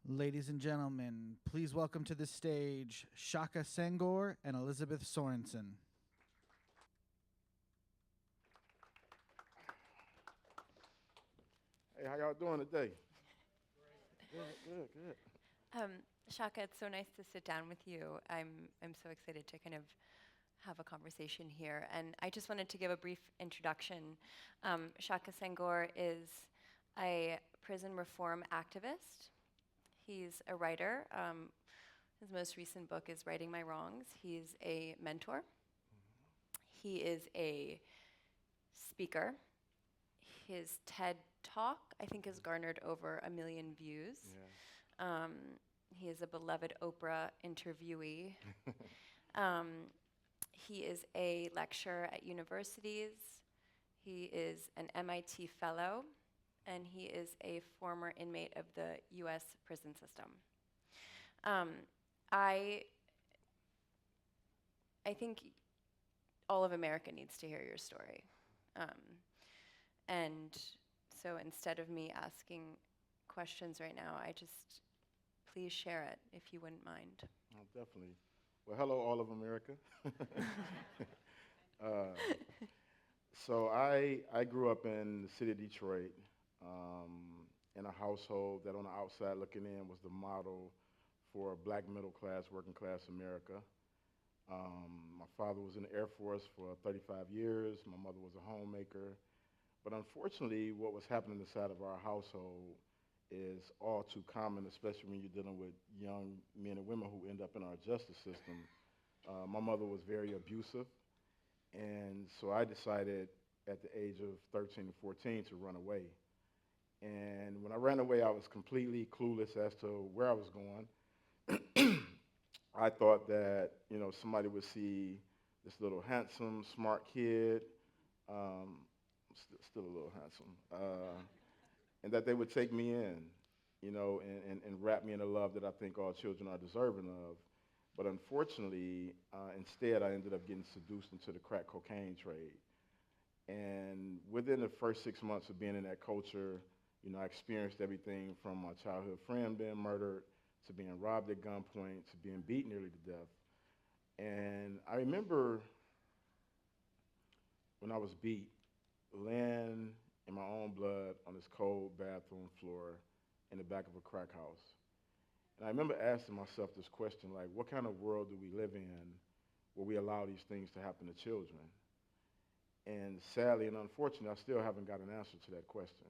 Ladies and gentlemen, please welcome to the stage Shaka Senghor and Elizabeth Sorensen. Hey, how y'all doing today? Good, good, good. Shaka, it's so nice to sit down with you. I'm so excited to kind of have a conversation here. And I just wanted to give a brief introduction. Shaka Senghor is a prison reform activist. He's a writer. His most recent book is Righting My Wrongs. He's a mentor. He is a speaker. His TED Talk, I think, has garnered over 1 million views. Yeah. He is a beloved Oprah interviewee. um, he is a lecturer at universities. He is an MIT fellow, and he is a former inmate of the U.S. prison system. Um, I I think all of America needs to hear your story. Um, and so instead of me asking questions right now, please share it if you wouldn't mind. Oh, definitely. Well, hello, all of America. uh, so I grew up in the city of Detroit, in a household that on the outside looking in was the model for black middle class, working class America. My father was in the Air Force for 35 years. My mother was a homemaker. But unfortunately, what was happening inside of our household is all too common, especially when you're dealing with young men and women who end up in our justice system. My mother was very abusive, and so I decided at the age of 13 and 14 to run away. And when I ran away, I was completely clueless as to where I was going. I thought that somebody would see this little handsome, smart kid, um, still a little handsome, and that they would take me in, and wrap me in the love that I think all children are deserving of. But unfortunately, instead, I ended up getting seduced into the crack cocaine trade. And within the first 6 months of being in that culture, I experienced everything from my childhood friend being murdered to being robbed at gunpoint to being beaten nearly to death. And I remember when I was beat, laying in my own blood on this cold bathroom floor in the back of a crack house. And I remember asking myself this question, like, what kind of world do we live in where we allow these things to happen to children? And sadly and unfortunately, I still haven't got an answer to that question.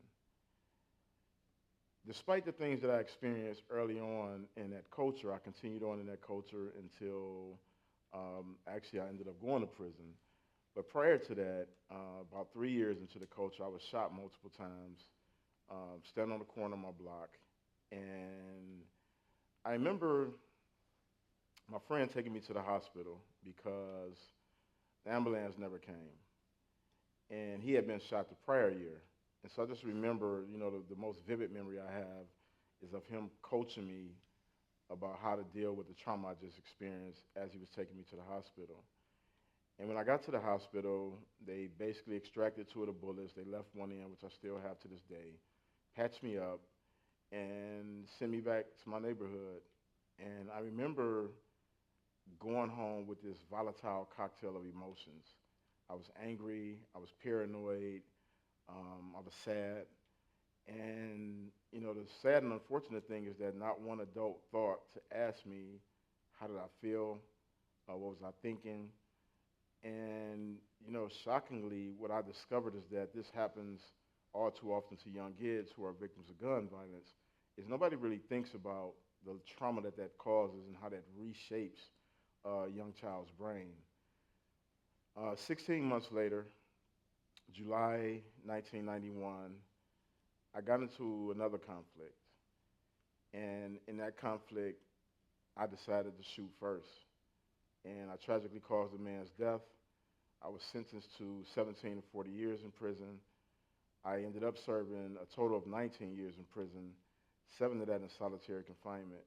Despite the things that I experienced early on in that culture, I continued on in that culture until actually I ended up going to prison. But prior to that, about 3 years into the culture, I was shot multiple times, standing on the corner of my block. And I remember my friend taking me to the hospital because the ambulance never came. And he had been shot the prior year. And so I just remember, the most vivid memory I have is of him coaching me about how to deal with the trauma I just experienced as he was taking me to the hospital. And when I got to the hospital, they basically extracted two of the bullets. They left one in, which I still have to this day, patched me up, and sent me back to my neighborhood. And I remember going home with this volatile cocktail of emotions. I was angry, I was paranoid, I was sad. And, the sad and unfortunate thing is that not one adult thought to ask me, how did I feel? What was I thinking? And, shockingly, what I discovered is that this happens all too often to young kids who are victims of gun violence, is nobody really thinks about the trauma that that causes and how that reshapes a young child's brain. 16 months later, July 1991, I got into another conflict. And in that conflict, I decided to shoot first. And I tragically caused a man's death. I was sentenced to 17 to 40 years in prison. I ended up serving a total of 19 years in prison, 7 of that in solitary confinement.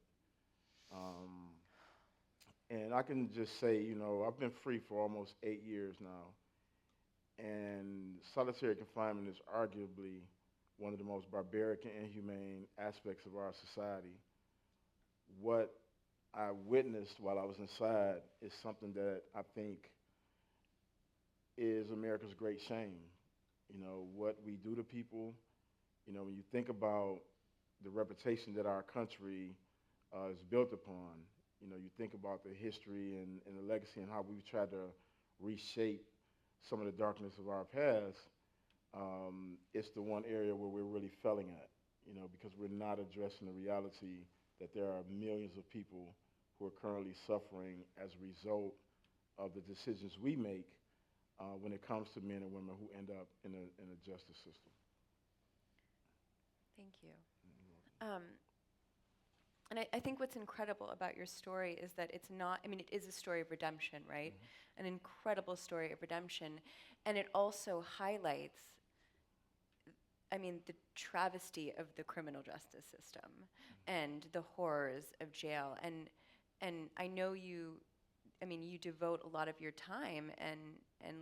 Um, and I can just say, I've been free for almost 8 years now. And solitary confinement is arguably one of the most barbaric and inhumane aspects of our society. what I witnessed while I was inside is something that I think is America's great shame. You know, what we do to people, you know, when you think about the reputation that our country is built upon, you know, you think about the history and the legacy and how we've tried to reshape some of the darkness of our past, it's the one area where we're really failing at, you know, because we're not addressing the reality that there are millions of people who are currently suffering as a result of the decisions we make when it comes to men and women who end up in a justice system. Thank you. And I think what's incredible about your story is that it's not, I mean, it is a story of redemption, right? An incredible story of redemption. And it also highlights, I mean, the travesty of the criminal justice system and the horrors of jail. And I know you, I mean, you devote a lot of your time and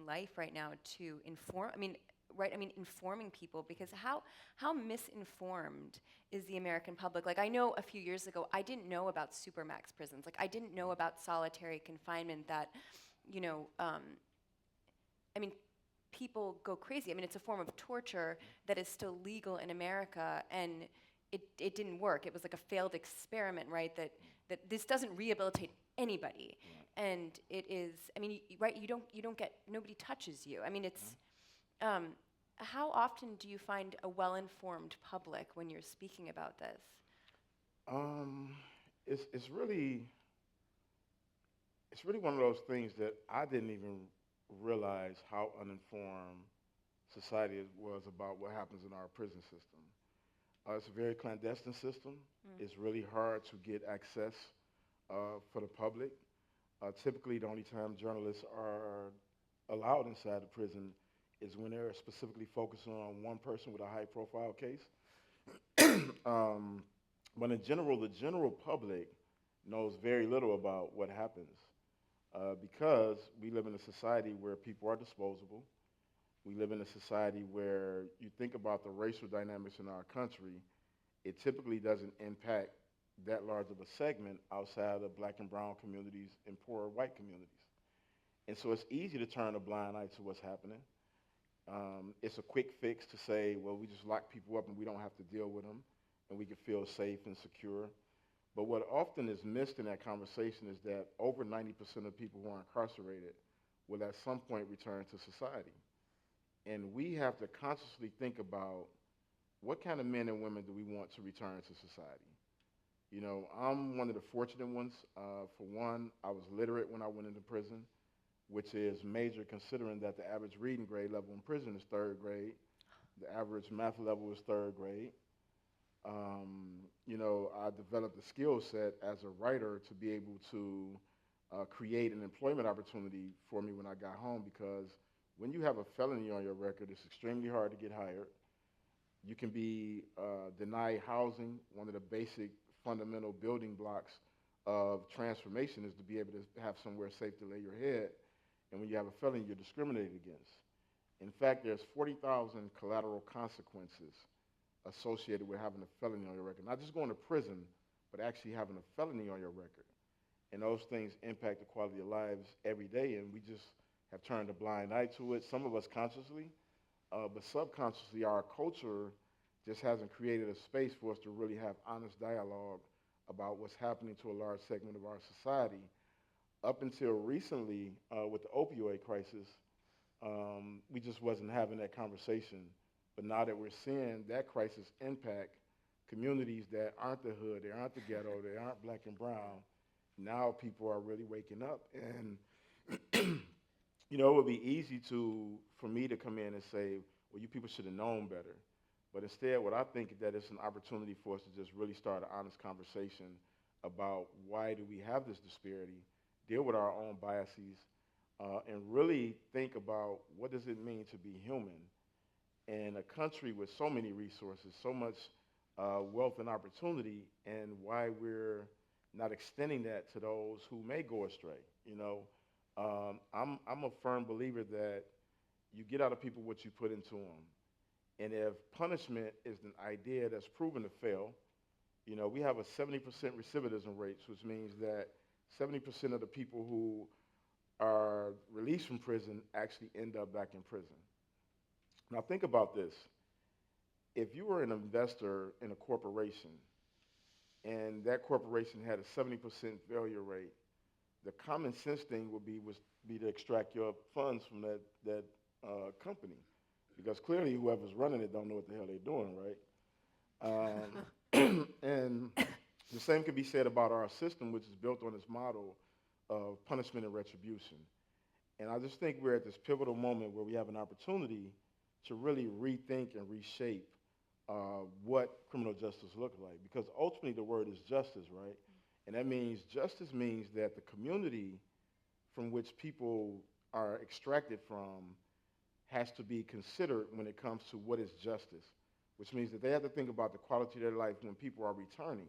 life right now to inform, I mean, right, I mean, informing people, because how misinformed is the American public? Like, I know a few years ago, I didn't know about supermax prisons. Like, I didn't know about solitary confinement that, you know, I mean, people go crazy. I mean, it's a form of torture that is still legal in America, and it didn't work. It was like a failed experiment, right? That this doesn't rehabilitate anybody, and it is. I mean, right? You don't get, nobody touches you. I mean, it's. How often do you find a well-informed public when you're speaking about this? It's really one of those things that I didn't even realize how uninformed society was about what happens in our prison system. It's a very clandestine system. It's really hard to get access for the public. Typically, the only time journalists are allowed inside the prison is when they're specifically focusing on one person with a high-profile case. But in general, the general public knows very little about what happens because we live in a society where people are disposable. We live in a society where you think about the racial dynamics in our country, it typically doesn't impact that large of a segment outside of black and brown communities and poorer white communities. And so it's easy to turn a blind eye to what's happening. It's a quick fix to say, well, we just lock people up and we don't have to deal with them and we can feel safe and secure. But what often is missed in that conversation is that over 90% of people who are incarcerated will at some point return to society. And we have to consciously think about what kind of men and women do we want to return to society. You know, I'm one of the fortunate ones. For one, I was literate when I went into prison, which is major considering that the average reading grade level in prison is third grade. The average math level is third grade. You know, I developed a skill set as a writer to be able to create an employment opportunity for me when I got home, because when you have a felony on your record, it's extremely hard to get hired. You can be denied housing. One of the basic fundamental building blocks of transformation is to be able to have somewhere safe to lay your head. And when you have a felony, you're discriminated against. In fact, there's 40,000 collateral consequences associated with having a felony on your record. Not just going to prison, but actually having a felony on your record. And those things impact the quality of lives every day, and we just have turned a blind eye to it, some of us consciously, but subconsciously our culture just hasn't created a space for us to really have honest dialogue about what's happening to a large segment of our society. Up until recently, with the opioid crisis, we just wasn't having that conversation. But now that we're seeing that crisis impact communities that aren't the hood, they aren't the ghetto, they aren't black and brown, now people are really waking up. And you know, it would be easy for me to come in and say, well, you people should have known better. But instead, what I think is that it's an opportunity for us to just really start an honest conversation about why do we have this disparity, deal with our own biases, and really think about what does it mean to be human in a country with so many resources, so much wealth and opportunity, and why we're not extending that to those who may go astray. You know, I'm a firm believer that you get out of people what you put into them. And if punishment is an idea that's proven to fail, You know, we have a 70% recidivism rate, which means that 70% of the people who are released from prison actually end up back in prison. Now think about this. If you were an investor in a corporation and that corporation had a 70% failure rate, the common sense thing would be to extract your funds from that company, because clearly whoever's running it don't know what the hell they're doing, right? And the same can be said about our system, which is built on this model of punishment and retribution. And I just think we're at this pivotal moment where we have an opportunity to really rethink and reshape what criminal justice looks like. Because ultimately the word is justice, right? And that means justice means that the community from which people are extracted from has to be considered when it comes to what is justice, which means that they have to think about the quality of their life when people are returning.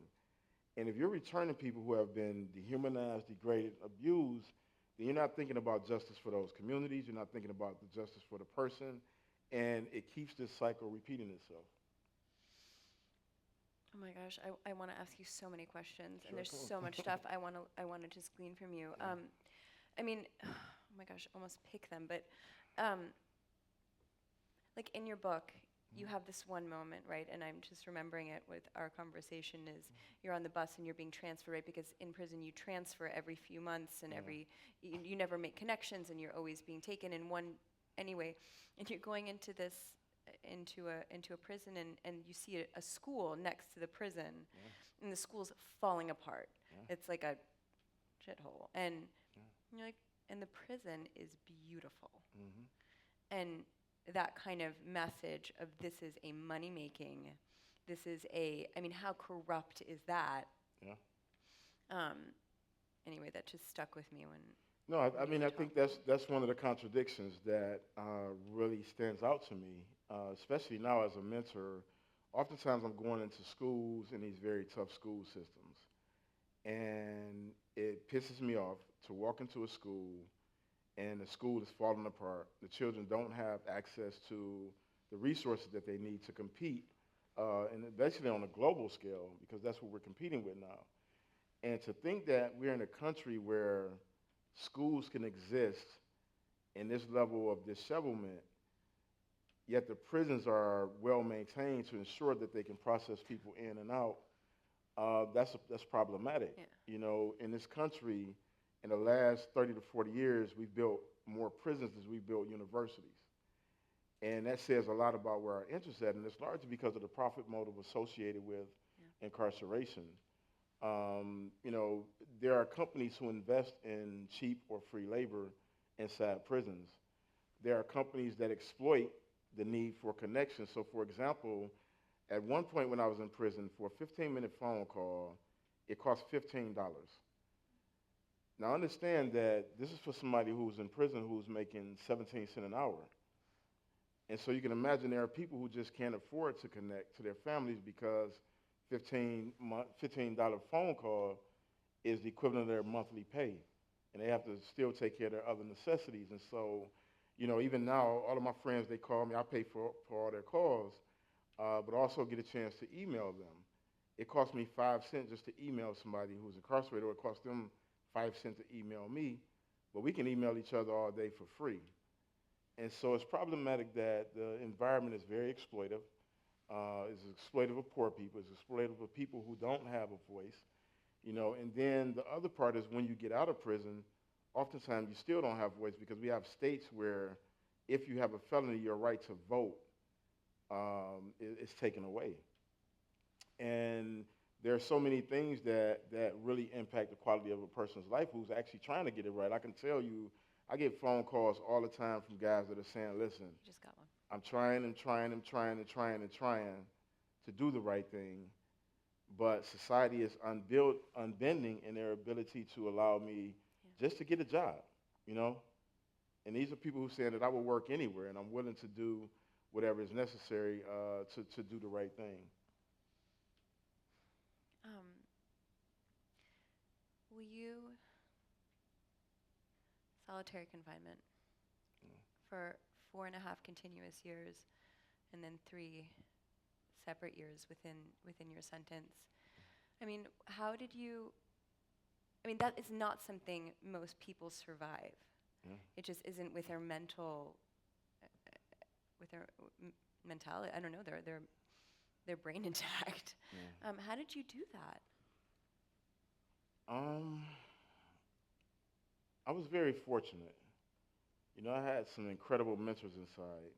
And if you're returning people who have been dehumanized, degraded, abused, then you're not thinking about justice for those communities, you're not thinking about the justice for the person, and it keeps this cycle repeating itself. Oh my gosh, I want to ask you so many questions, Sure, and there's come on. so much stuff I want to just glean from you. Yeah. I mean, oh my gosh, almost pick them, but like in your book, you have this one moment, right? And I'm just remembering it with our conversation is you're on the bus and you're being transferred, right? Because in prison you transfer every few months and you never make connections and you're always being taken in one anyway. And you're going into this into a prison and you see a school next to the prison and the school's falling apart. It's like a shithole. And you're like, and the prison is beautiful. And that kind of message of this is a money-making, this is I mean, how corrupt is that? Anyway, that just stuck with me when. No, I mean, I think that's one of the contradictions that really stands out to me, especially now as a mentor. Oftentimes I'm going into schools in these very tough school systems, and it pisses me off to walk into a school and the school is falling apart. The children don't have access to the resources that they need to compete, and basically on a global scale, because that's what we're competing with now. And to think that we're in a country where schools can exist in this level of dishevelment, yet the prisons are well maintained to ensure that they can process people in and out, that's problematic. Yeah. You know, in this country, in the last 30 to 40 years, we've built more prisons than we've built universities. And that says a lot about where our interest is at, and it's largely because of the profit motive associated with incarceration. You know, there are companies who invest in cheap or free labor inside prisons. There are companies that exploit the need for connection. So, for example, at one point when I was in prison, for a 15-minute phone call, it cost $15. Now, understand that this is for somebody who's in prison who's making 17 cents an hour. And so you can imagine there are people who just can't afford to connect to their families because $15 phone call is the equivalent of their monthly pay. And they have to still take care of their other necessities. And so, you know, even now, all of my friends, they call me. I pay for all their calls, but also get a chance to email them. It costs me 5 cents just to email somebody who's incarcerated, or it costs them 5 cents to email me, but we can email each other all day for free. And so it's problematic that the environment is very exploitive. It's exploitive of poor people. It's exploitive of people who don't have a voice. You know, and then the other part is when you get out of prison, oftentimes you still don't have a voice because we have states where if you have a felony, your right to vote is taken away. And there are so many things that really impact the quality of a person's life who's actually trying to get it right. I can tell you, I get phone calls all the time from guys that are saying, listen, Just got one. I'm trying to do the right thing, but society is unbending in their ability to allow me just to get a job, you know? And these are people who say that I will work anywhere and I'm willing to do whatever is necessary to do the right thing. Will you solitary confinement for 4.5 continuous years and then 3 separate years within your sentence? I mean, how did you? I mean, that is not something most people survive. Yeah. It just isn't with their mental, with their mentality. I don't know, their brain intact. Yeah. How did you do that? Um, I was very fortunate. You know, I had some incredible mentors inside.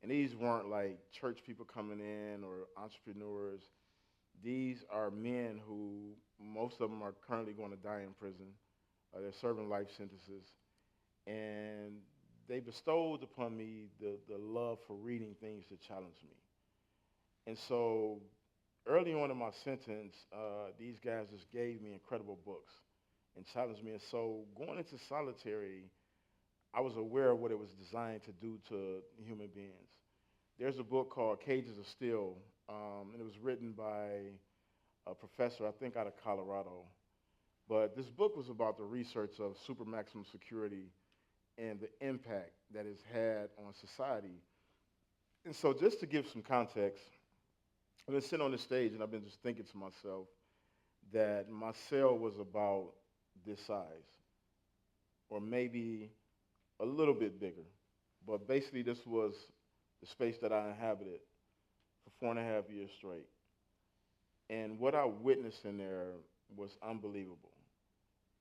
And these weren't like church people coming in or entrepreneurs. These are men who, most of them are currently going to die in prison. They're serving life sentences. And they bestowed upon me the love for reading things that challenge me. And so early on in my sentence, these guys just gave me incredible books and challenged me. And so going into solitary, I was aware of what it was designed to do to human beings. There's a book called Cages of Steel, and it was written by a professor, I think out of Colorado. But this book was about the research of super maximum security and the impact that it's had on society. And so just to give some context, I've been sitting on this stage and I've been just thinking to myself that my cell was about this size, or maybe a little bit bigger. But basically, this was the space that I inhabited for 4.5 years straight. And what I witnessed in there was unbelievable.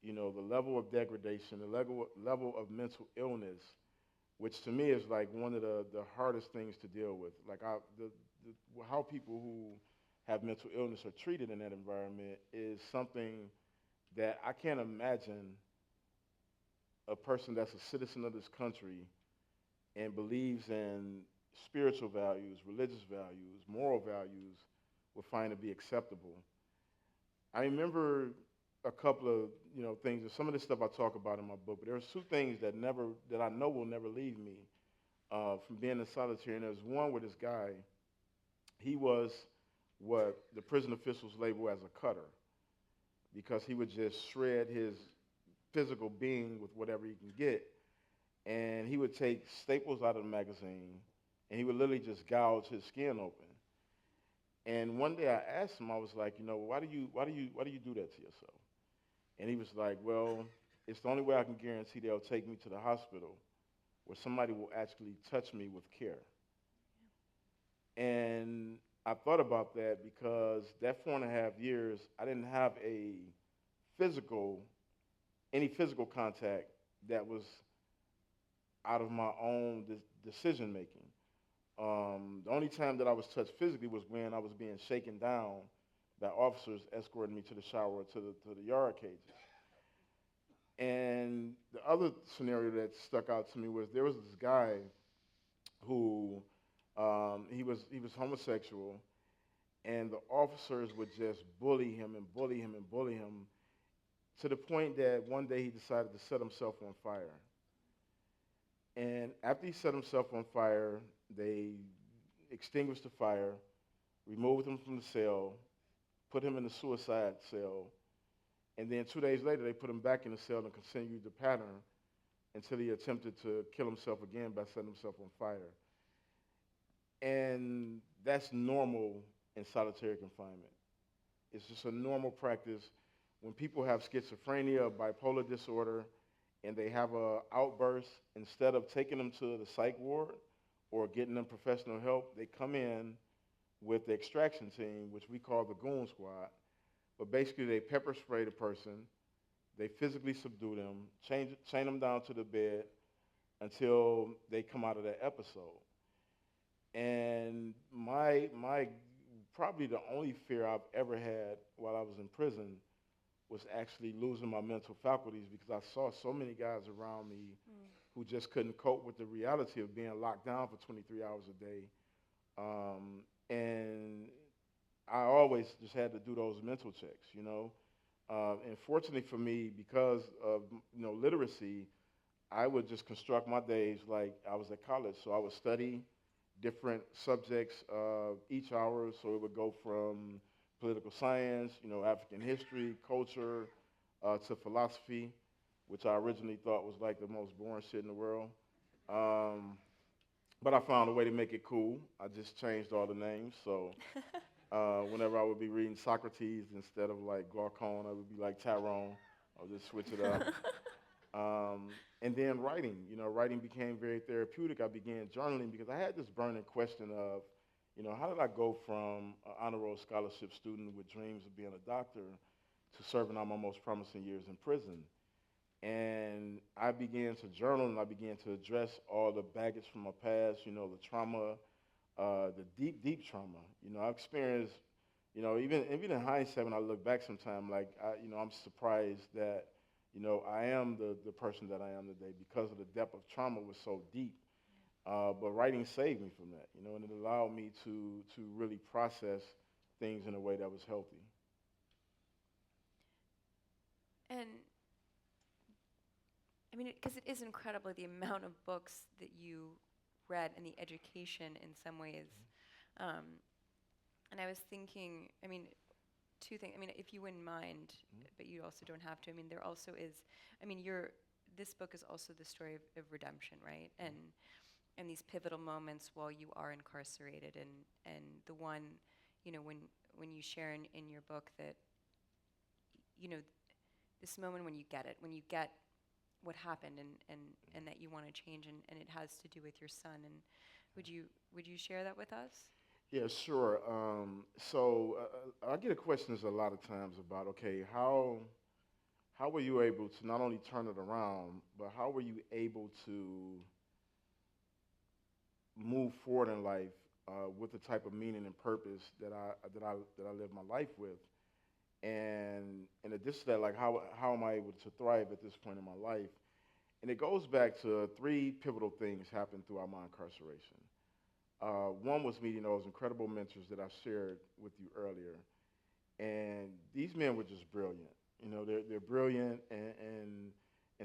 You know, the level of degradation, the level of mental illness, which to me is like one of the hardest things to deal with. Like how people who have mental illness are treated in that environment is something that I can't imagine a person that's a citizen of this country and believes in spiritual values, religious values, moral values would find to be acceptable. I remember a couple of things, and some of this stuff I talk about in my book, but there are two things that I know will never leave me from being in solitary. And there's one with this guy. He was what the prison officials label as a cutter because he would just shred his physical being with whatever he can get. And he would take staples out of the magazine, and he would literally just gouge his skin open. And one day I asked him, I was like, why do you do that to yourself? And he was like, well, it's the only way I can guarantee they'll take me to the hospital where somebody will actually touch me with care. And I thought about that because that 4.5 years, I didn't have physical, any physical contact that was out of my own decision making. The only time that I was touched physically was when I was being shaken down by officers escorting me to the shower or to the yard cages. And the other scenario that stuck out to me was there was this guy who he was homosexual, and the officers would just bully him and bully him and bully him to the point that one day he decided to set himself on fire. And after he set himself on fire, they extinguished the fire, removed him from the cell, put him in the suicide cell, and then 2 days later they put him back in the cell and continued the pattern until he attempted to kill himself again by setting himself on fire. And that's normal in solitary confinement. It's just a normal practice. When people have schizophrenia or bipolar disorder and they have an outburst, instead of taking them to the psych ward or getting them professional help, they come in with the extraction team, which we call the goon squad. But basically, they pepper spray the person, they physically subdue them, chain them down to the bed until they come out of that episode. And my probably the only fear I've ever had while I was in prison was actually losing my mental faculties because I saw so many guys around me who just couldn't cope with the reality of being locked down for 23 hours a day. And I always just had to do those mental checks. And fortunately for me, because of literacy, I would just construct my days like I was at college. So I would study different subjects each hour. So it would go from political science, African history, culture, to philosophy, which I originally thought was like the most boring shit in the world. But I found a way to make it cool. I just changed all the names. So Whenever I would be reading Socrates instead of like Glaucon, I would be like Tyrone. I'll just switch it up. And then writing, writing became very therapeutic. I began journaling because I had this burning question of, how did I go from an honor roll scholarship student with dreams of being a doctor to serving out my most promising years in prison? And I began to journal and I began to address all the baggage from my past, the trauma, the deep, deep trauma. I've experienced, even in hindsight, when I look back sometime, like, I'm surprised that, I am the person that I am today because of the depth of trauma was so deep. But writing saved me from that, and it allowed me to really process things in a way that was healthy. And I mean, because it is incredible the amount of books that you read and the education in some ways. And I was thinking, I mean, two things. I mean, if you wouldn't mind, but you also don't have to. I mean, there also is. I mean, this book is also the story of redemption, right? And these pivotal moments while you are incarcerated, and the one, when you share in your book that, this moment when you get it, when you get what happened and that you want to change, and it has to do with your son. And would you share that with us? Yeah, sure. So I get questions a lot of times about, okay, how were you able to not only turn it around, but how were you able to move forward in life with the type of meaning and purpose that I live my life with? And in addition to that, like how am I able to thrive at this point in my life? And it goes back to three pivotal things happened throughout my incarceration. One was meeting those incredible mentors that I shared with you earlier. And these men were just brilliant. They're brilliant, and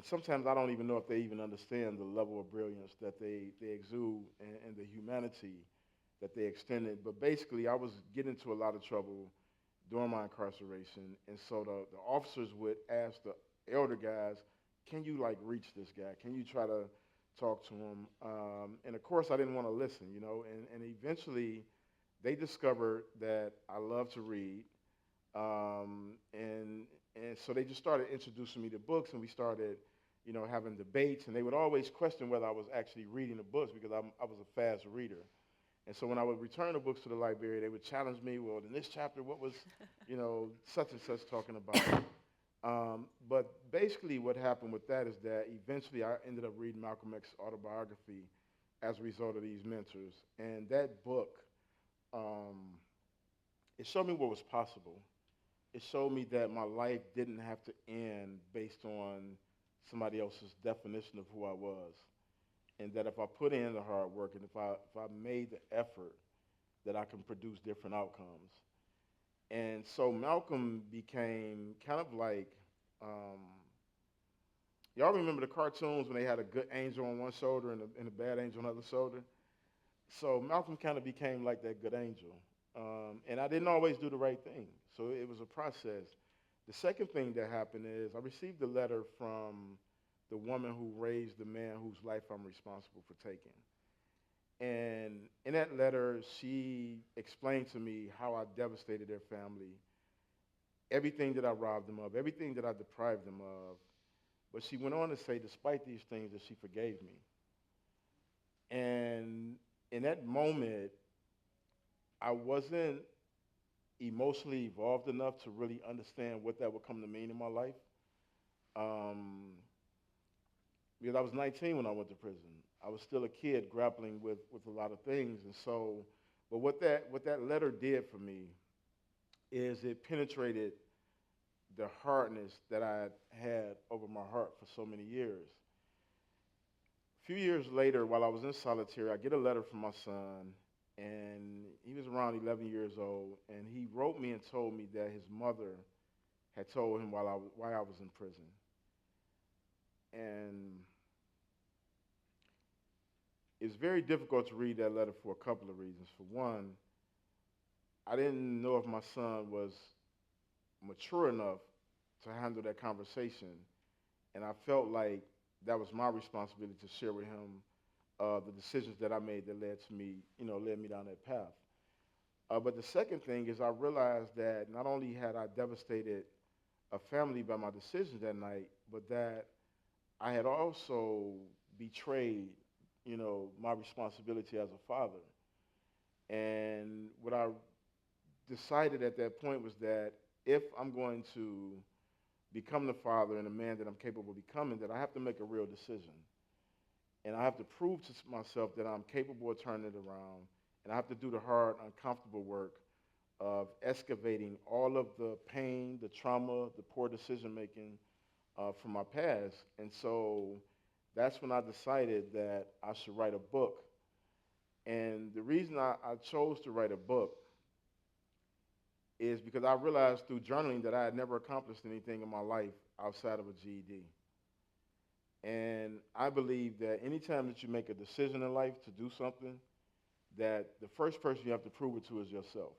sometimes I don't even know if they even understand the level of brilliance that they exude and the humanity that they extended. But basically, I was getting into a lot of trouble during my incarceration, and so the officers would ask the elder guys, can you reach this guy? Can you try to talk to him? And of course, I didn't want to listen, and eventually they discovered that I love to read. And so they just started introducing me to books, and we started, having debates, and they would always question whether I was actually reading the books because I was a fast reader. And so when I would return the books to the library, they would challenge me, well, in this chapter, what was, such and such talking about? But basically what happened with that is that eventually I ended up reading Malcolm X's autobiography as a result of these mentors. And that book, it showed me what was possible. It showed me that my life didn't have to end based on somebody else's definition of who I was. And that if I put in the hard work and if I made the effort, that I can produce different outcomes. And so Malcolm became kind of like, y'all remember the cartoons when they had a good angel on one shoulder and a bad angel on the other shoulder? So Malcolm kind of became like that good angel. And I didn't always do the right thing. So it was a process. The second thing that happened is I received a letter from the woman who raised the man whose life I'm responsible for taking. And in that letter, she explained to me how I devastated their family, everything that I robbed them of, everything that I deprived them of. But she went on to say, despite these things, that she forgave me. And in that moment, I wasn't emotionally evolved enough to really understand what that would come to mean in my life. Because I was 19 when I went to prison. I was still a kid grappling with a lot of things. And so, but what that letter did for me is it penetrated the hardness that I had over my heart for so many years. A few years later, while I was in solitary, I get a letter from my son, and he was around 11 years old, and he wrote me and told me that his mother had told him why I was in prison. And it's very difficult to read that letter for a couple of reasons. For one, I didn't know if my son was mature enough to handle that conversation, and I felt like that was my responsibility to share with him the decisions that I made that led me down that path. But the second thing is I realized that not only had I devastated a family by my decision that night, but that I had also betrayed, my responsibility as a father. And what I decided at that point was that if I'm going to become the father and the man that I'm capable of becoming, that I have to make a real decision. And I have to prove to myself that I'm capable of turning it around. And I have to do the hard, uncomfortable work of excavating all of the pain, the trauma, the poor decision making from my past. And so that's when I decided that I should write a book. And the reason I chose to write a book is because I realized through journaling that I had never accomplished anything in my life outside of a GED. And I believe that anytime that you make a decision in life to do something, that the first person you have to prove it to is yourself.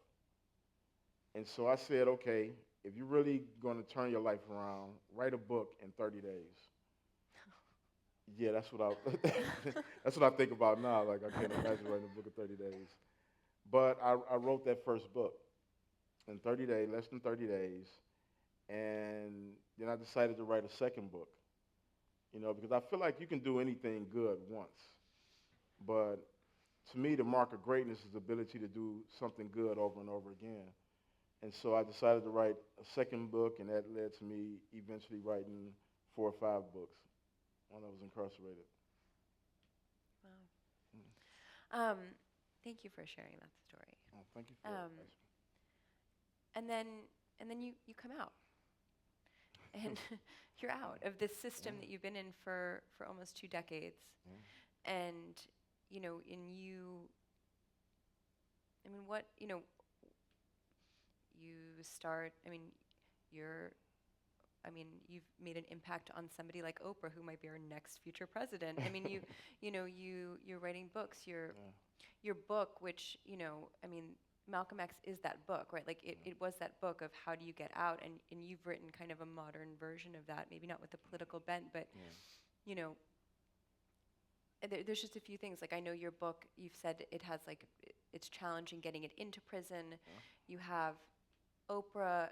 And so I said, okay, if you're really going to turn your life around, write a book in 30 days. Yeah, that's what I that's what I think about now. Like I can't imagine writing a book in 30 days. But I wrote that first book in 30 days, less than 30 days, and then I decided to write a second book. Because I feel like you can do anything good once, but to me, the mark of greatness is the ability to do something good over and over again. And so I decided to write a second book, and that led to me eventually writing 4 or 5 books when I was incarcerated. Wow. Thank you for sharing that story. Oh, thank you for asking. And then you come out, and you're out of this system that you've been in for almost 2 decades, and I mean, what you start. I mean, you've made an impact on somebody like Oprah, who might be our next future president. I mean, you're writing books. Your book, which I mean, Malcolm X is that book, right? Like it was that book of how do you get out, and you've written kind of a modern version of that, maybe not with the political bent, but there's just a few things. Like I know your book, you've said it has it's challenging getting it into prison. You have Oprah,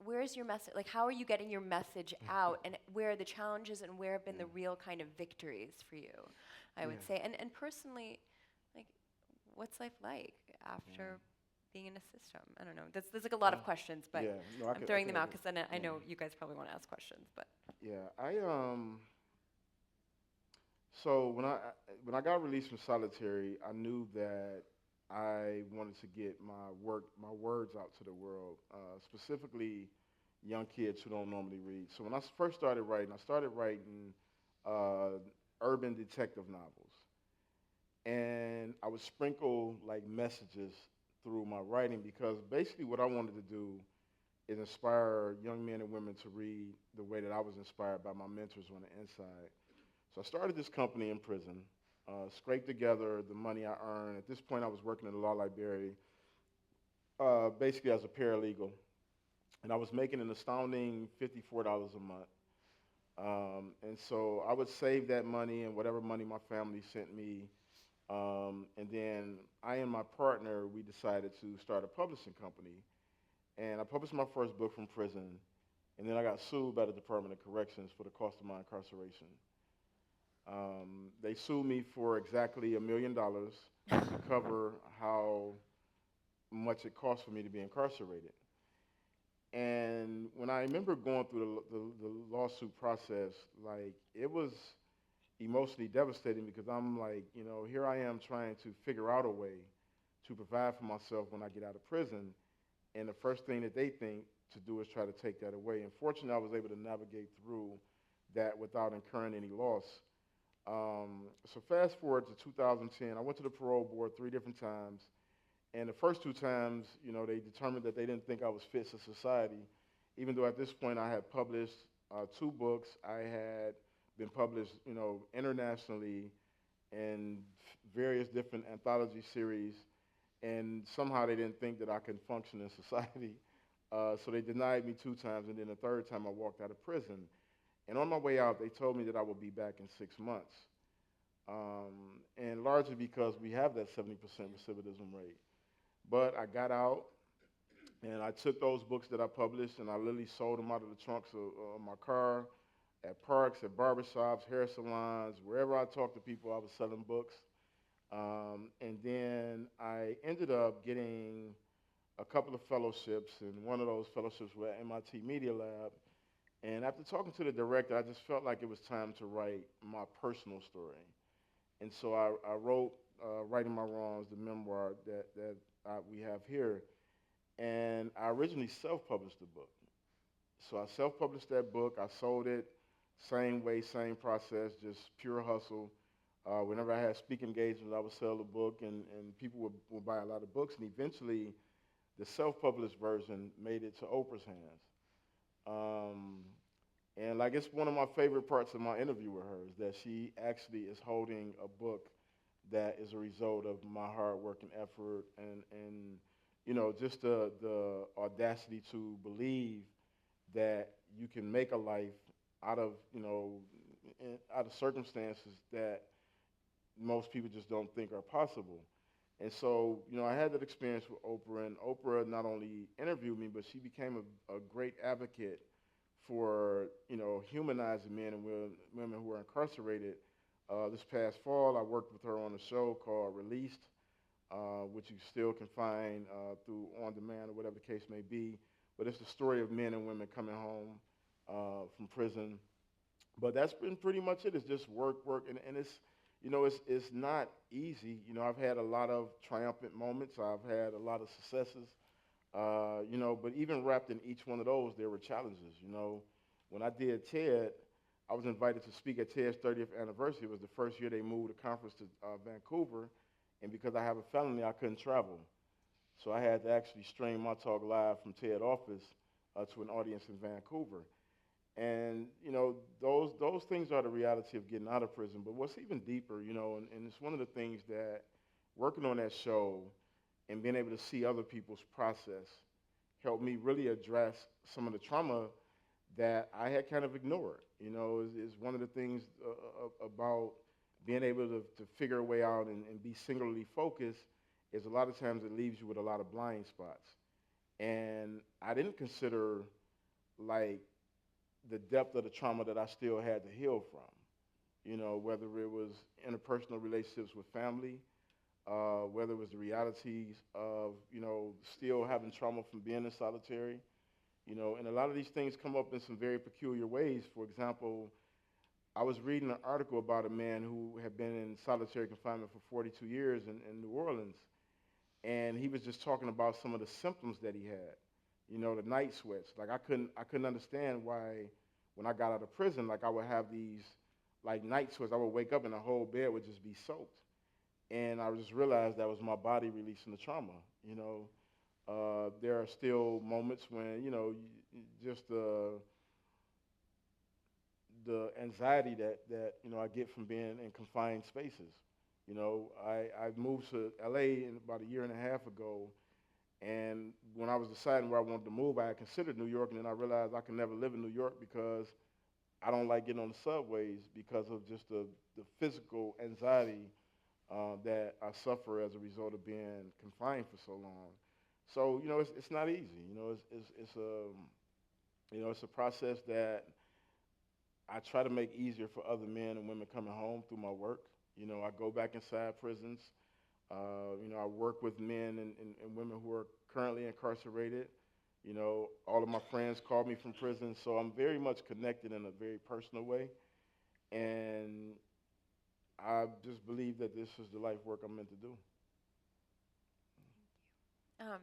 where's your message? Like, how are you getting your message out, and where are the challenges, and where have been the real kind of victories for you? I would say, and personally, like, what's life like after being in a system? I don't know. There's like a lot of questions, but I'm throwing them out because then I know you guys probably want to ask questions. But so when I got released from solitary, I knew that I wanted to get my words out to the world, specifically young kids who don't normally read. So when I first started writing, urban detective novels, and I would sprinkle like messages through my writing because basically what I wanted to do is inspire young men and women to read the way that I was inspired by my mentors on the inside. So I started this company in prison, scraped together the money I earned. At this point, I was working in the law library, basically as a paralegal, and I was making an astounding $54 a month. And so I would save that money and whatever money my family sent me. And then I and my partner, we decided to start a publishing company. And I published my first book from prison. And then I got sued by the Department of Corrections for the cost of my incarceration. They sued me for exactly $1 million to cover how much it cost for me to be incarcerated. And when I remember going through the lawsuit process, like, it was emotionally devastating because I'm like, here I am trying to figure out a way to provide for myself when I get out of prison. And the first thing that they think to do is try to take that away. And fortunately, I was able to navigate through that without incurring any loss. So fast forward to 2010, I went to the parole board 3 different times. And the first 2 times, they determined that they didn't think I was fit for society, even though at this point I had published 2 books. I had been published, internationally in various different anthology series, and somehow they didn't think that I could function in society. So they denied me 2 times, and then the 3rd time I walked out of prison. And on my way out, they told me that I would be back in 6 months, and largely because we have that 70% recidivism rate. But I got out, and I took those books that I published, and I literally sold them out of the trunks of my car, at parks, at barbershops, hair salons, wherever I talked to people, I was selling books. And then I ended up getting a couple of fellowships, and one of those fellowships was at MIT Media Lab. And after talking to the director, I just felt like it was time to write my personal story. And so I wrote Writing My Wrongs, the memoir that we have here. And I originally self-published the book. So I self-published that book. I sold it, same way, same process, just pure hustle. Whenever I had speaking engagements, I would sell the book, and people would buy a lot of books. And eventually, the self-published version made it to Oprah's hands. Um, and like it's one of my favorite parts of my interview with her is that she actually is holding a book that is a result of my hard work and effort and just the audacity to believe that you can make a life out of, out of circumstances that most people just don't think are possible. And so, I had that experience with Oprah, and Oprah not only interviewed me, but she became a great advocate for, humanizing men and women who are incarcerated. This past fall, I worked with her on a show called Released, which you still can find through On Demand or whatever the case may be. But it's the story of men and women coming home from prison. But that's been pretty much it. It's just work, work, and it's not easy. I've had a lot of triumphant moments. I've had a lot of successes. But even wrapped in each one of those, there were challenges. When I did TED, I was invited to speak at TED's 30th anniversary. It was the first year they moved the conference to Vancouver, and because I have a felony, I couldn't travel. So I had to actually stream my talk live from TED office to an audience in Vancouver. And, those things are the reality of getting out of prison. But what's even deeper, and it's one of the things that working on that show and being able to see other people's process helped me really address some of the trauma that I had kind of ignored. Is one of the things about being able to figure a way out and be singularly focused is a lot of times it leaves you with a lot of blind spots. And I didn't consider, like, the depth of the trauma that I still had to heal from, whether it was interpersonal relationships with family, whether it was the realities of, still having trauma from being in solitary, and a lot of these things come up in some very peculiar ways. For example, I was reading an article about a man who had been in solitary confinement for 42 years in New Orleans, and he was just talking about some of the symptoms that he had. The night sweats. Like I couldn't understand why when I got out of prison, like I would have these like night sweats. I would wake up and the whole bed would just be soaked. And I just realized that was my body releasing the trauma. There are still moments when, just the anxiety that I get from being in confined spaces. I moved to LA about a year and a half ago. And when I was deciding where I wanted to move, I had considered New York, and then I realized I can never live in New York because I don't like getting on the subways because of just the physical anxiety that I suffer as a result of being confined for so long. So, it's not easy. It's a process that I try to make easier for other men and women coming home through my work. I go back inside prisons. I work with men and women who are currently incarcerated. All of my friends call me from prison, so I'm very much connected in a very personal way. And I just believe that this is the life work I'm meant to do. Does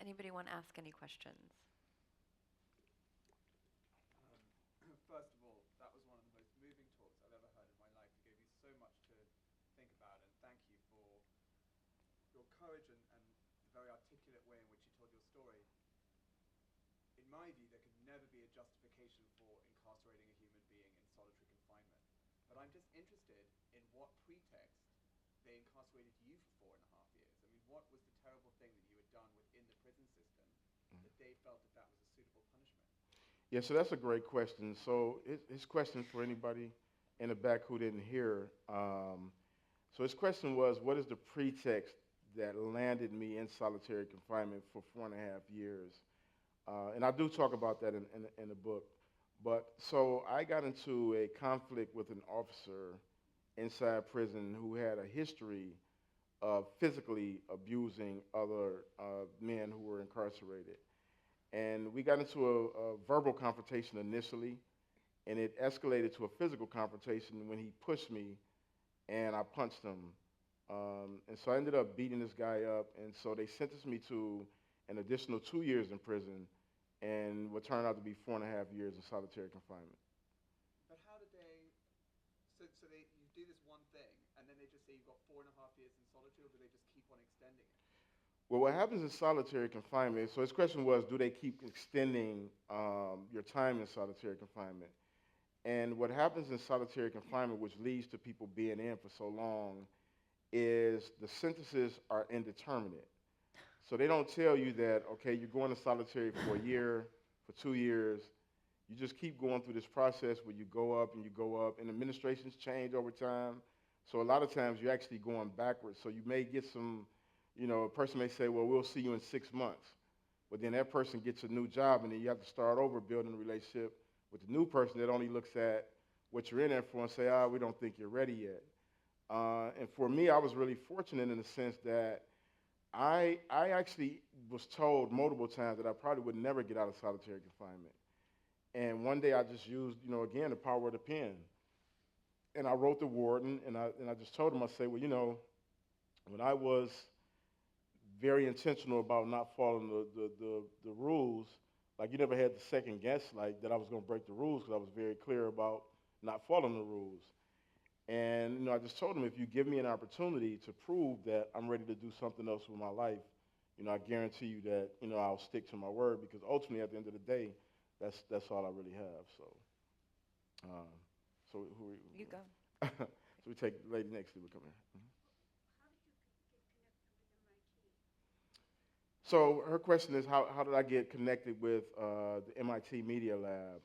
anybody want to ask any questions? First of all, that was one of the most moving talks I've ever heard in my life. It gave me so much to think about, and thank you for your courage and the very articulate way in which you told your story. In my view, there could never be a justification for incarcerating a human being in solitary confinement. But I'm just interested in what pretext they incarcerated you for 4.5 years. I mean, what was the terrible thing that you had done within the prison system that they felt that was a suitable punishment? Yeah, so that's a great question. So his question for anybody in the back who didn't hear. So his question was, what is the pretext that landed me in solitary confinement for 4.5 years. And I do talk about that in the book. But so I got into a conflict with an officer inside prison who had a history of physically abusing other men who were incarcerated. And we got into a verbal confrontation initially, and it escalated to a physical confrontation when he pushed me and I punched him. And so I ended up beating this guy up, and so they sentenced me to an additional 2 years in prison and what turned out to be 4.5 years in solitary confinement. But how did they? So they you do this one thing, and then they just say you've got 4.5 years in solitude, or do they just keep on extending it? Well, what happens in solitary confinement, so his question was, do they keep extending your time in solitary confinement? And what happens in solitary confinement, which leads to people being in for so long, is the sentences are indeterminate. So they don't tell you that, okay, you're going to solitary for a year, for 2 years. You just keep going through this process where you go up and you go up, and administrations change over time. So a lot of times you're actually going backwards. So you may get some, a person may say, well, we'll see you in 6 months. But then that person gets a new job, and then you have to start over building a relationship with the new person that only looks at what you're in there for and say, we don't think you're ready yet. And for me, I was really fortunate in the sense that I actually was told multiple times that I probably would never get out of solitary confinement. And one day I just used, again, the power of the pen. And I wrote the warden, and I just told him, I said, well, when I was very intentional about not following the rules, like you never had to second guess like that I was going to break the rules because I was very clear about not following the rules. And I just told him, if you give me an opportunity to prove that I'm ready to do something else with my life, I guarantee you that I'll stick to my word, because ultimately at the end of the day, that's all I really have. So who You go. so we take the lady next to me. Come here. Mm-hmm. So her question is, how did I get connected with the MIT Media Lab?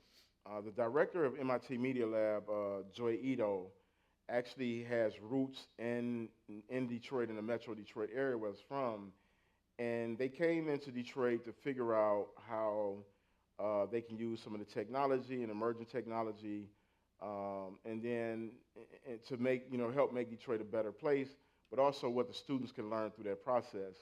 The director of MIT Media Lab, Joy Ito, actually has roots in Detroit, in the Metro Detroit area where it's from. And they came into Detroit to figure out how they can use some of the technology and emerging technology, and then to make, help make Detroit a better place, but also what the students can learn through that process.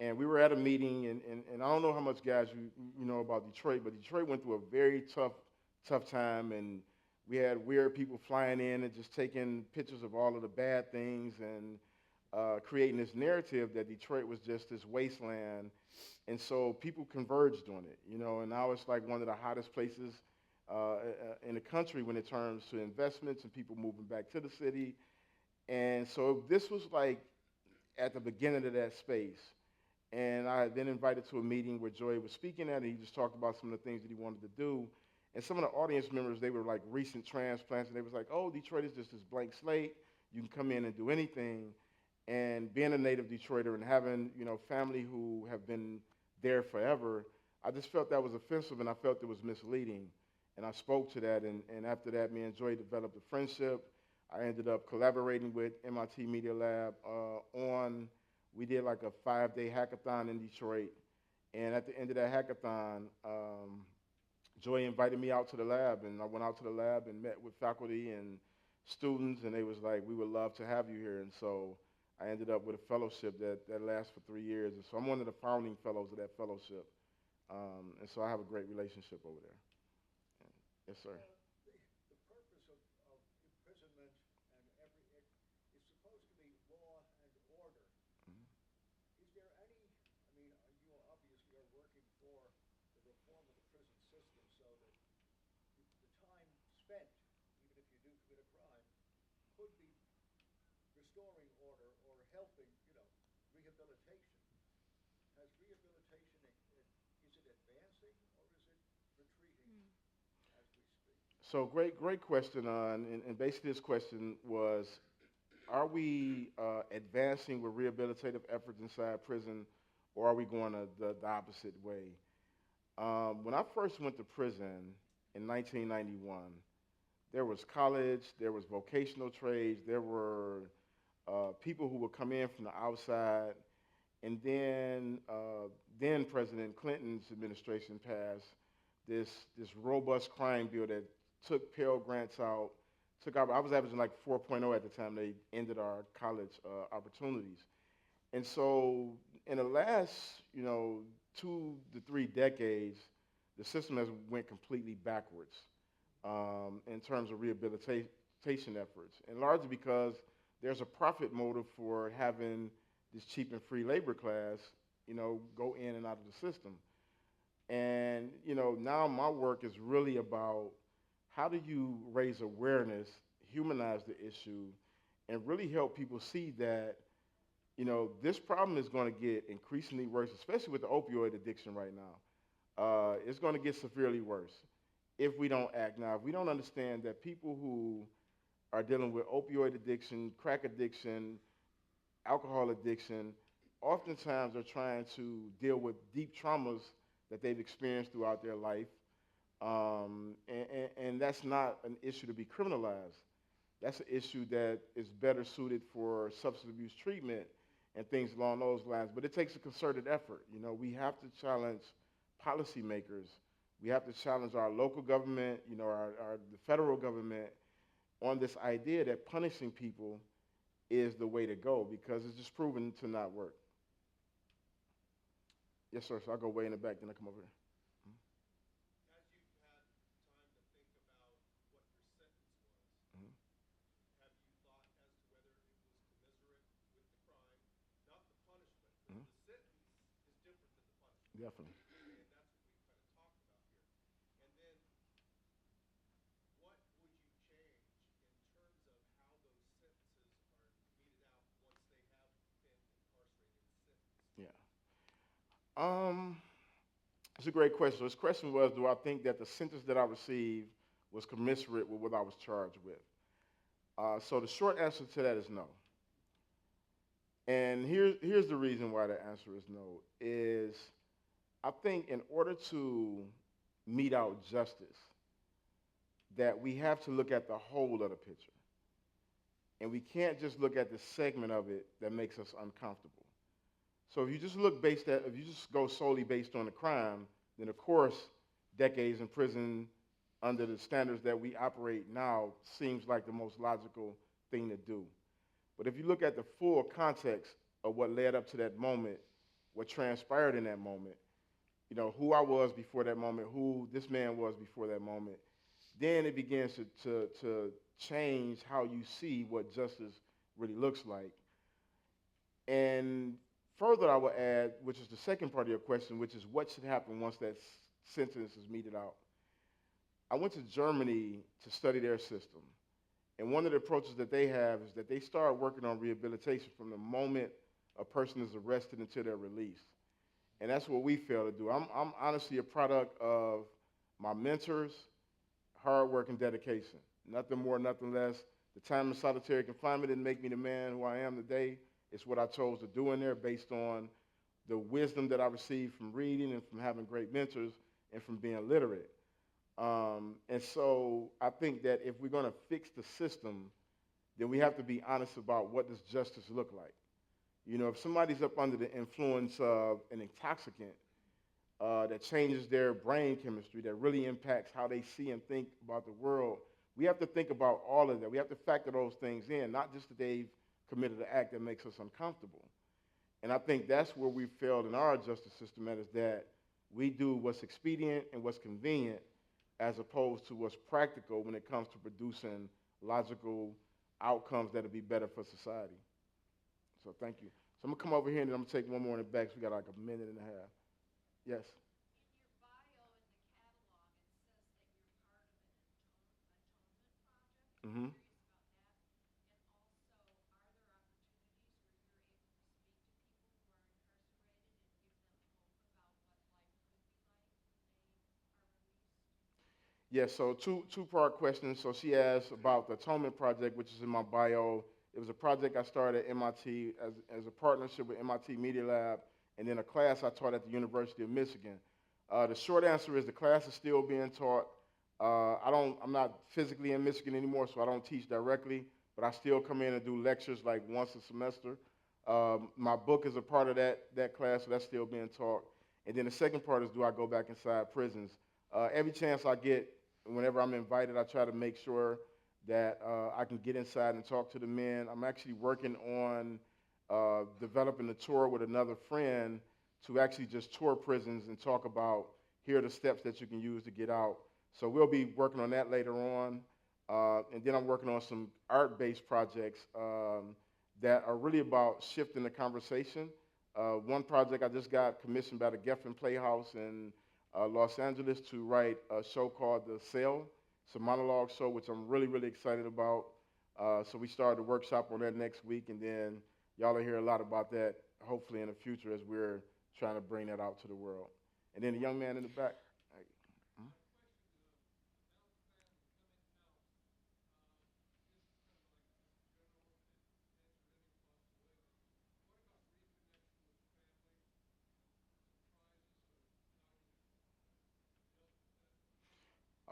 And we were at a meeting, and I don't know how much guys you know about Detroit, but Detroit went through a very tough time, and we had weird people flying in and just taking pictures of all of the bad things and creating this narrative that Detroit was just this wasteland. And so people converged on it, and now it's like one of the hottest places in the country when it comes to investments and people moving back to the city. And so this was like at the beginning of that space. And I then invited to a meeting where Joy was speaking at, and he just talked about some of the things that he wanted to do. And some of the audience members, they were like recent transplants, and they was like, oh, Detroit is just this blank slate. You can come in and do anything. And being a native Detroiter and having, family who have been there forever, I just felt that was offensive, and I felt it was misleading. And I spoke to that, and after that, me and Joy developed a friendship. I ended up collaborating with MIT Media Lab we did like a 5-day hackathon in Detroit. And at the end of that hackathon, Joy invited me out to the lab, and I went out to the lab and met with faculty and students, and they was like, we would love to have you here. And so I ended up with a fellowship that lasts for 3 years. And so I'm one of the founding fellows of that fellowship. And so I have a great relationship over there. Yes, sir. The purpose of imprisonment and is supposed to be law and order. Mm-hmm. Is there any, you obviously are working for the reform of the prison system so that the time spent, even if you do commit a crime, could be restoring order or helping, rehabilitation. Has rehabilitation, is it advancing or is it retreating as we speak? So great question. And basically this question was, are we advancing with rehabilitative efforts inside prison, or are we going the opposite way? When I first went to prison in 1991, there was college, there was vocational trades, there were people who would come in from the outside, And then President Clinton's administration passed this robust crime bill that took Pell Grants out, I was averaging like 4.0 at the time they ended our college opportunities. And so in the last, 2 to 3 decades, the system has went completely backwards in terms of rehabilitation efforts, and largely because there's a profit motive for having this cheap and free labor class, go in and out of the system. And now my work is really about how do you raise awareness, humanize the issue, and really help people see that this problem is going to get increasingly worse, especially with the opioid addiction right now. It's going to get severely worse if we don't act now. If we don't understand that people who are dealing with opioid addiction, crack addiction, alcohol addiction, oftentimes are trying to deal with deep traumas that they've experienced throughout their life. And that's not an issue to be criminalized. That's an issue that is better suited for substance abuse treatment and things along those lines. But it takes a concerted effort. We have to challenge policymakers. We have to challenge our local government, the federal government on this idea that punishing people is the way to go, because it's just proven to not work. Yes, sir. So I'll go way in the back, then I come over here. As you've had time to think about what your sentence was, Mhm. have you thought as to whether it was commensurate with the crime, not the punishment? Mhm. The sentence is different than the punishment. Definitely. And that's what we've kind of talked about here. And then what would you change in terms of how those sentences are meted out once they have been incarcerated and sentenced? Yeah. It's a great question. So his question was, do I think that the sentence that I received was commensurate with what I was charged with? So the short answer to that is no. And here's the reason why the answer is no, is I think in order to mete out justice, that we have to look at the whole of the picture. And we can't just look at the segment of it that makes us uncomfortable. So if you just go solely based on the crime, then of course, decades in prison under the standards that we operate now seems like the most logical thing to do. But if you look at the full context of what led up to that moment, what transpired in that moment, who I was before that moment, who this man was before that moment, then it begins to change how you see what justice really looks like. And further, I will add, which is the second part of your question, which is what should happen once that sentence is meted out. I went to Germany to study their system. And one of the approaches that they have is that they start working on rehabilitation from the moment a person is arrested until they're released. And that's what we fail to do. I'm honestly a product of my mentors, hard work, and dedication. Nothing more, nothing less. The time in solitary confinement didn't make me the man who I am today. It's what I chose to do in there based on the wisdom that I received from reading and from having great mentors and from being literate. And so I think that if we're going to fix the system, then we have to be honest about what does justice look like. If somebody's up under the influence of an intoxicant that changes their brain chemistry, that really impacts how they see and think about the world, we have to think about all of that. We have to factor those things in, not just that they've committed an act that makes us uncomfortable. And I think that's where we failed in our justice system, is that we do what's expedient and what's convenient as opposed to what's practical when it comes to producing logical outcomes that will be better for society. So thank you. So I'm going to come over here and then I'm going to take one more in the back. So we got like a minute and a half. Yes? Mm-hmm. Yes, so two-part question. So she asked about the Atonement Project, which is in my bio. It was a project I started at MIT as a partnership with MIT Media Lab, and then a class I taught at the University of Michigan. The short answer is the class is still being taught. I'm not physically in Michigan anymore, so I don't teach directly, but I still come in and do lectures like once a semester. My book is a part of that class, so that's still being taught. And then the second part is, do I go back inside prisons? Every chance I get, whenever I'm invited, I try to make sure that I can get inside and talk to the men. I'm actually working on developing a tour with another friend to actually just tour prisons and talk about, here are the steps that you can use to get out. So we'll be working on that later on. And then I'm working on some art-based projects that are really about shifting the conversation. One project I just got commissioned by the Geffen Playhouse in Los Angeles to write a show called The Cell. It's a monologue show, which I'm really, really excited about. So we started a workshop on that next week, and then y'all will hear a lot about that, hopefully in the future, as we're trying to bring that out to the world. And then the young man in the back.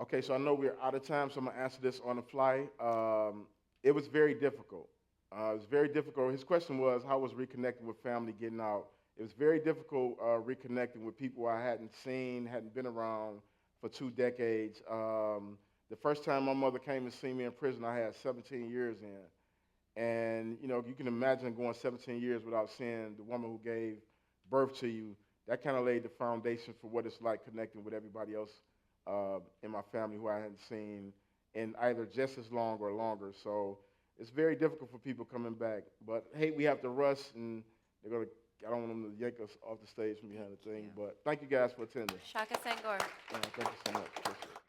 Okay, so I know we're out of time, so I'm gonna answer this on the fly. It was very difficult. It was very difficult. His question was, how was reconnecting with family getting out? It was very difficult reconnecting with people I hadn't seen, hadn't been around for 2 decades. The first time my mother came to see me in prison, I had 17 years in. And, you know, you can imagine going 17 years without seeing the woman who gave birth to you. That kind of laid the foundation for what it's like connecting with everybody else in my family who I hadn't seen in either just as long or longer. So it's very difficult for people coming back. But hey, we have to rush, and they're gonna. I don't want them to yank us off the stage from behind the thing. But thank you guys for attending. Shaka Senghor. Thank you so much. Appreciate it.